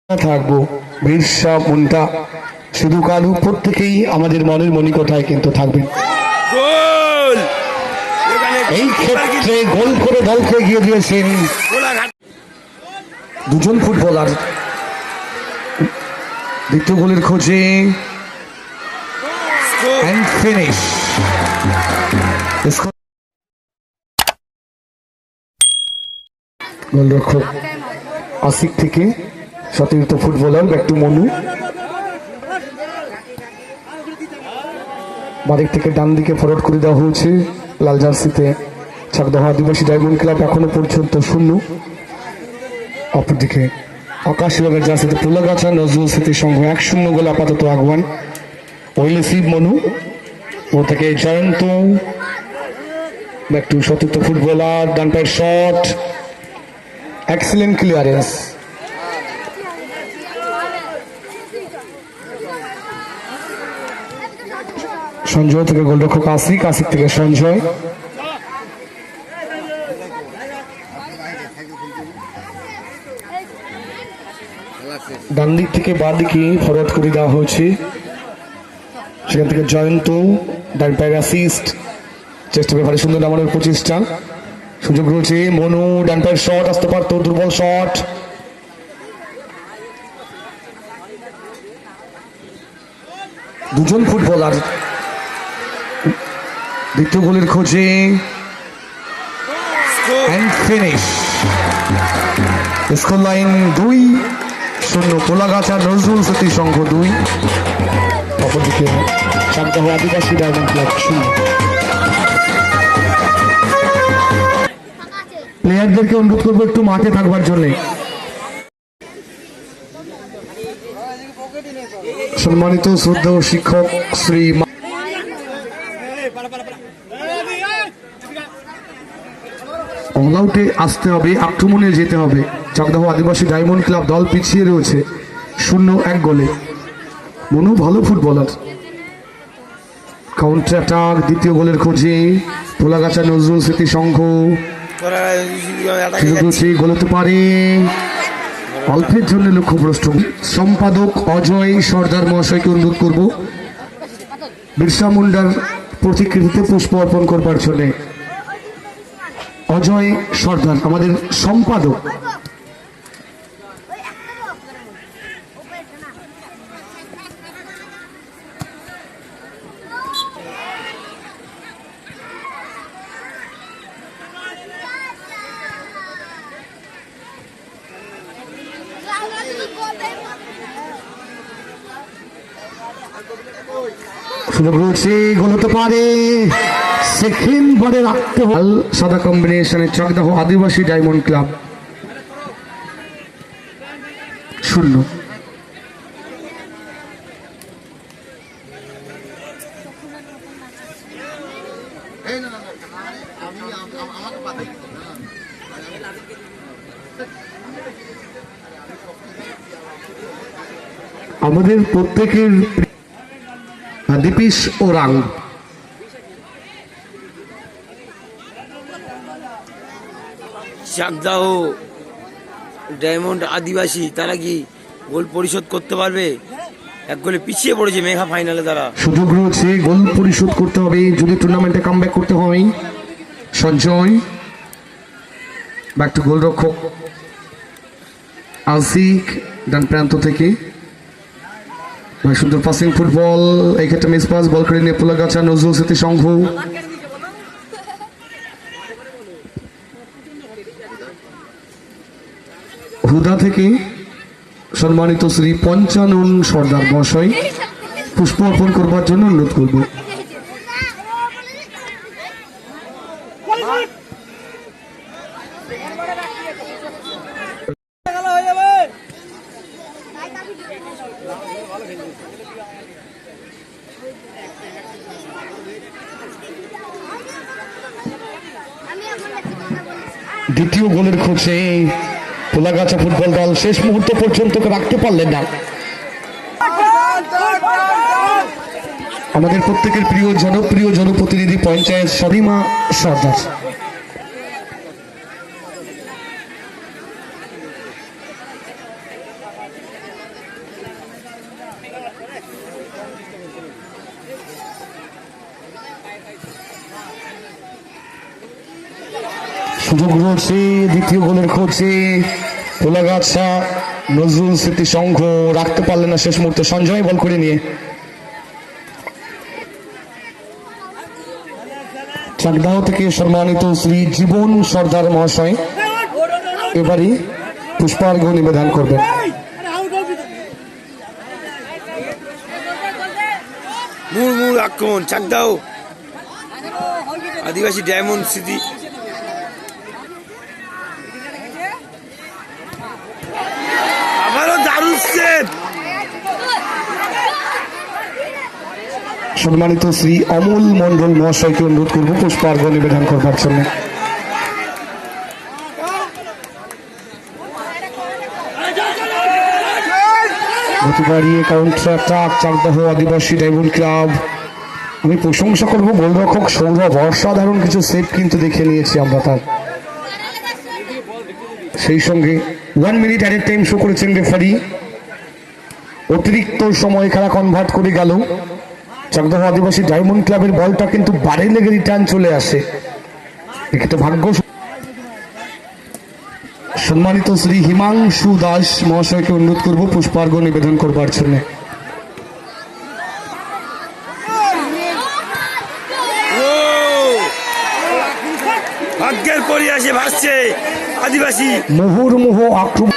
থাকবো বিরসা মুন্ডা শুধু কালু প্রত্যেকেই আমাদের মনের মণিকোঠায় কিন্তু থাকবেন। এই ক্ষেত্রে গোল করে দলকে এগিয়ে দিয়েছেন দুজন ফুটবলার। দ্বিতীয় গোলের খোঁজে ফিনিশ। গোলরক্ষক আসিক থেকে সতীর্থ ফুটবলার ব্যাক টু মনু। বাদিক থেকে ডান দিকে ফরওয়ার্ড করে দেওয়া হয়েছে লাল জার্সিতে চাকদহ আদিবাসী ডায়মন্ড ক্লাব এখনো পর্যন্ত 0। অপরদিকে আকাশ রঙের জার্সিতে পোলাগাছা নজরুল স্মৃতি সংঘ 1-0 গোল আপাতত আগুয়ান। ওইলে সিভ মনু ও থেকে জয়ন্ত ব্যাক টু সতীর্থ ফুটবলার ডান পায়ের শট, এক্সেলেন্ট ক্লিয়ারেন্স। সঞ্জয় থেকে গোলরক্ষক আসিক, আসিক থেকে সঞ্জয়। ডান দিক থেকে বাঁ দিকে ফরওয়ার্ড করে দেওয়া হয়েছে, সেখান থেকে জয়ন্ত ডান পায়ের অ্যাসিস্ট, চেষ্টা ব্যাপারে সুন্দর নামানোর প্রচেষ্টা, সুযোগ রয়েছে মনু ডান পায়ের শট আসতে পারত, দুর্বল শট। দুজন ফুটবলার দ্বিতীয় গোলের খোঁজে ফিনিশ। স্কোর লাইন 2-0 পোলাগাছা নজরুল স্মৃতি সংঘ 2। অপরদিকে চাকদহ আদিবাসী ডায়মন্ড ক্লাব 0। প্লেয়ারদেরকে অনুরোধ করবো একটু মাঠে থাকবার জন্য। সম্মানিত শ্রদ্ধেয় শিক্ষক শ্রী অল আউটে আসতে হবে, আক্রমণে যেতে হবে। চাকদহ আদিবাসী ডায়মন্ড ক্লাব দল পিছিয়ে রয়েছে 0-1 গোলে। মনু ভালো ফুটবলার। কাউন্টার অ্যাটাক দ্বিতীয় গোলের খোঁজে পোলাগাছা নজরুল স্মৃতি সংঘ। গোল হতে পারে, অল্পের জন্য লক্ষ্যভ্রষ্ট। সম্পাদক অজয় সর্দার মহাশয়কে অনুরোধ করব বিরসা মুন্ডার প্রতিকৃতিতে পুষ্প অর্পণ করবার জন্য। অজয় সর্দার আমাদের সম্পাদক। সুযোগ রয়েছে, গোল হতে পারে, সেকেন্ড বারে রাখতে হল। সাদা কম্বিনেশনে চাকদহ আদিবাসী ডায়মন্ড ক্লাব 0। আমাদের প্রত্যেকের দীপিস ওরাং চাকদাহ ডায়মন্ড আদিবাসী তারা কি গোল পরিশোধ করতে পারবে? 1 গোলে পিছিয়ে পড়েছে মেগা ফাইনালে তারা। সুযোগ রয়েছে, গোল পরিশোধ করতে হবে যদি টুর্নামেন্টে কামব্যাক করতে হয়। সঞ্জয় ব্যাক টু গোলরক্ষক আসিক ডান প্রান্ত থেকে। সুন্দর পাসিং ফুটবল, এই ক্ষেত্রে মিস পাস, বল করে নিয়ে পোলাগাছা নজরুল স্মৃতি সংঘ। হুদা থেকে সম্মানিত শ্রী পঞ্চানন সর্দার মহাশয় পুষ্প অর্পণ করবার জন্য অনুরোধ করব। দ্বিতীয় গোলের খোঁজে পোলাগাছা ফুটবল দল শেষ মুহূর্ত পর্যন্ত রাখতে পারলেন না। আমাদের প্রত্যেকের প্রিয় জনপ্রিয় জনপ্রতিনিধি পঞ্চায়েত সদিমা সর্দার। সুযোগ রয়েছে দ্বিতীয় গোলের খোঁজে পোলাগাছা নজরুল স্মৃতি সংঘ, রাখতে পারলেন না শেষ মুহূর্তে সঞ্জয় বল করে নিয়ে। চাকদাহ থেকে সম্মানিত শ্রী জীবন সর্দার মহাশয় এবারই পুষ্পার্ঘ নিবেদন করবেন। মুড়মুড় আক্রমণ চাকদাও আদিবাসী ডায়মন্ড সিটি। আবারও দারুণ সেভ। সম্মানিত শ্রী অমল মন্ডল মহাশয়কে অনুরোধ করবো পুষ্পার্ঘ নিবেদন করবার জন্য। গতি বাড়িয়ে কাউন্টার অ্যাটাক চাকদাহ আদিবাসী ডায়মন্ড ক্লাব। আমি প্রশংসা করবো গোলরক্ষক সৌরভ, অসাধারণ কিছু সেভ কিন্তু দেখে নিয়েছি আমরা তার। সেই সঙ্গে 1 মিনিট অ্যাডেড টাইম শো করেছেন রেফারি। অতিরিক্ত সময় খেলা কনভার্ট করে গেল। চাকদাহ আদিবাসী ডায়মন্ড ক্লাবের বলটা কিন্তু বারে লেগে রিটার্ন চলে আসে, এক্ষেত্রে ভাগ্য। সম্মানিত শ্রী হিমাংশু দাস মহাশয়কে অনুরোধ করব পুষ্পার্ঘ নিবেদন করবার জন্য। ভাগ্যের পরিহাসে ভাসছে আদিবাসী। মুহুর্মুহু আক্রমণ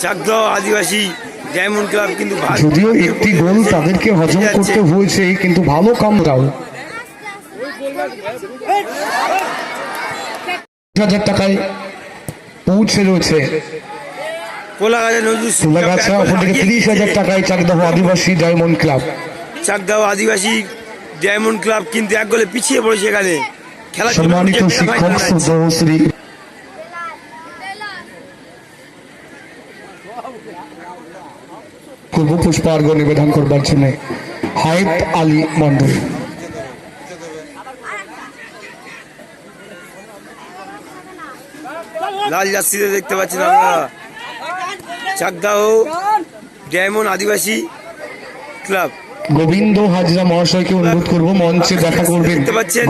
চাকদাহ আদিবাসী ডায়মন্ড ক্লাব কিন্তু যদিও একটি গোল তাদেরকে হজম করতে হয়েছে, কিন্তু ভালো কামরাও। 1000 টাকায় পৌঁছে রয়েছে পোলাগাছা, অপরদিকে 30,000 টাকায় চাকদাহ আদিবাসী ডায়মন্ড ক্লাব। চাকদাহ আদিবাসী ডায়মন্ড ক্লাব কিন্তু এক গোলে পিছিয়ে পড়েছে এখানে। খেলা সম্মানিত শিক্ষক শ্রী পূর্ব পুষ্পার্ঘ নিবেদন করবার জন্য হায়েত আলী মন্ডল। লাল জার্সিতে দেখতে পাচ্ছেন আমরা চাকদাহ ডায়মন্ড আদিবাসী ক্লাব। গোবিন্দ হাজরা মহাশয়কে অনুরোধ করবো মঞ্চে দেখা করবেন।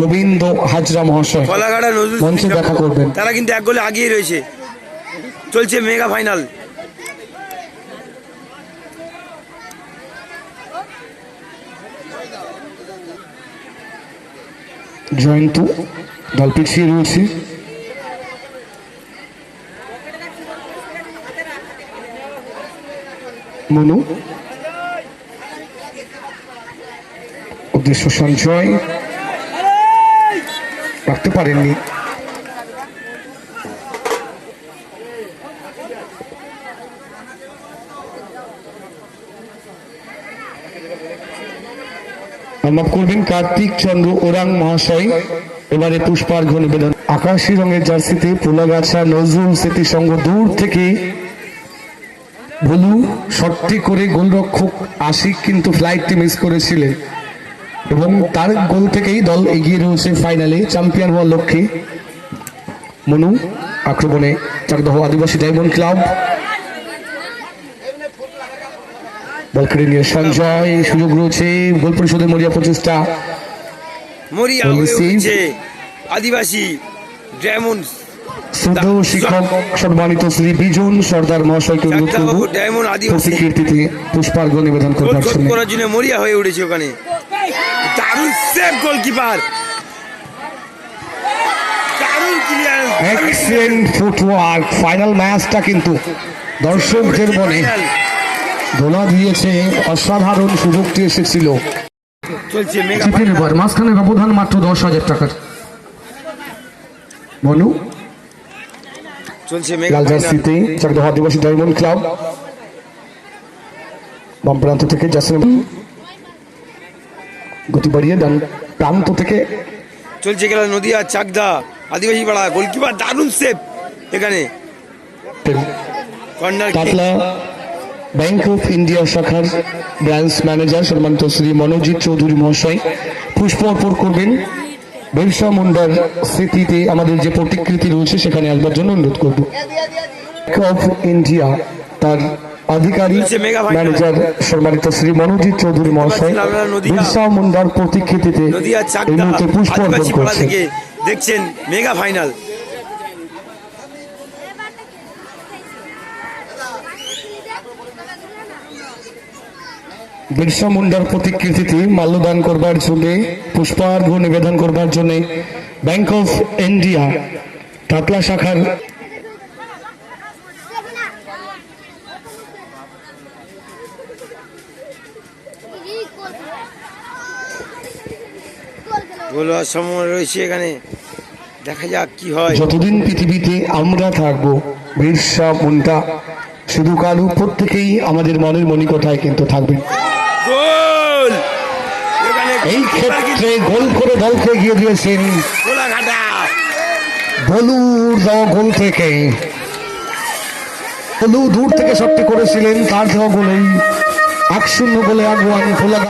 গোবিন্দ হাজরা মহাশয় কলাঘাটা নজরুল মঞ্চে দেখা করবেন। তারা কিন্তু এক গোলে আগিয়ে রয়েছে। চলছে মেগা ফাইনাল। জয়ন্ত দল পিছিয়ে রয়েছে। মনু উদ্দেশ্য সঞ্চয় রাখতে পারেননি। মাফ করবেন কার্তিক চন্দ্র ওরাং মহাশয় এবারে পুষ্পার্ঘ নিবেদন। আকাশী রঙের জার্সিতে পোলাগাছা নজরুল স্মৃতি সংঘ দূর থেকে ভুলু শটটি করে গোলরক্ষক আশিক কিন্তু ফ্লাইটটি মিস করেছিলেন এবং তার গোল থেকেই দল এগিয়ে রয়েছে ফাইনালে চ্যাম্পিয়ন হওয়ার লক্ষ্যে। মনু আক্রমণে চাকদাহ আদিবাসী ডায়মন্ড ক্লাব। বল কেড়ে নিয়ে সঞ্জয়, সুযোগ রয়েছে গোল পরিশোধের মরিয়া প্রচেষ্টা। মরিয়া হয়ে উঠছে আদিবাসী ডায়মন্ড। শ্রদ্ধেয় শিক্ষক সম্মানিত শ্রী বিজন সর্দার মহাশয়কে অনুরোধ করব ডায়মন্ড আদিবাসী প্রতিকীর্তিতে পুষ্পার্ঘ নিবেদন করবার জন্য। মরিয়া হয়ে উঠেছে ওখানে। দারুণ সেভ গোলকিপার, দারুণ ক্লিয়ারেন্স, এক্সেলেন্ট ফুটওয়ার্ক। ফাইনাল ম্যাচটা কিন্তু দর্শকদের মনে দোলা দিয়েছে। অসাধারণ সুযোগটি এসেছিল। চলছে মাঝখানে ব্যবধান মাত্র 10,000 টাকার। মনু চলছে লাল জার্সিতে চাকদাহ আদিবাসী ডায়মন্ড ক্লাব। বাম প্রান্ত থেকে জাসিম গতি বাড়িয়ে ডান প্রান্ত থেকে চলছে খেলা নদিয়া চাকদা আদিবাসী পাড়া। গোলকিপার দারুণ সেভ এখানে। কর্নার পাতলা ব্যাংক অফ ইন্ডিয়া শাখার ব্রাঞ্চ ম্যানেজার সম্মানিত শ্রী মনোজিৎ চৌধুরী মহাশয় পুষ্প অর্পণ করবেন। বিরসা মুন্ডার স্মৃতিতে আমাদের যে প্রতিকৃতি রয়েছে সেখানে আসবার জন্য অনুরোধ করব। ব্যাংক অফ ইন্ডিয়া তার আধিকারিক ম্যানেজার সম্মানিত শ্রী মনোজিৎ চৌধুরী মহাশয় বিরসা মুন্ডার প্রতিকৃতিতে এই মুহূর্তে পুষ্প অর্পণ করছেন। দেখছেন মেগা ফাইনাল। বিরসা মুন্ডার প্রতিকৃতিতে মাল্যদান করবার জন্য, পুষ্পার্ঘ্য নিবেদন করবার জন্য ব্যাংক অফ ইন্ডিয়া টাকলা শাখার গোল হওয়ার সময় রয়েছে এখানে, দেখা যাক কি হয়। যতদিন পৃথিবীতে আমরা থাকবো বিরসা মুন্ডা শুধু কালু প্রত্যেকেই আমাদের মনের মণিকোঠায় কিন্তু থাকবেন। গোল এখানে এই ক্ষেত্রে গোল করে দলকে এগিয়ে দিয়েছেন গোলাঘাটা। বলুর দেওয়া গোল থেকে। বলু দূর থেকে শটটি করেছিলেন, তার দেওয়া গোলেই 1-0 গোলে আগুয়ান।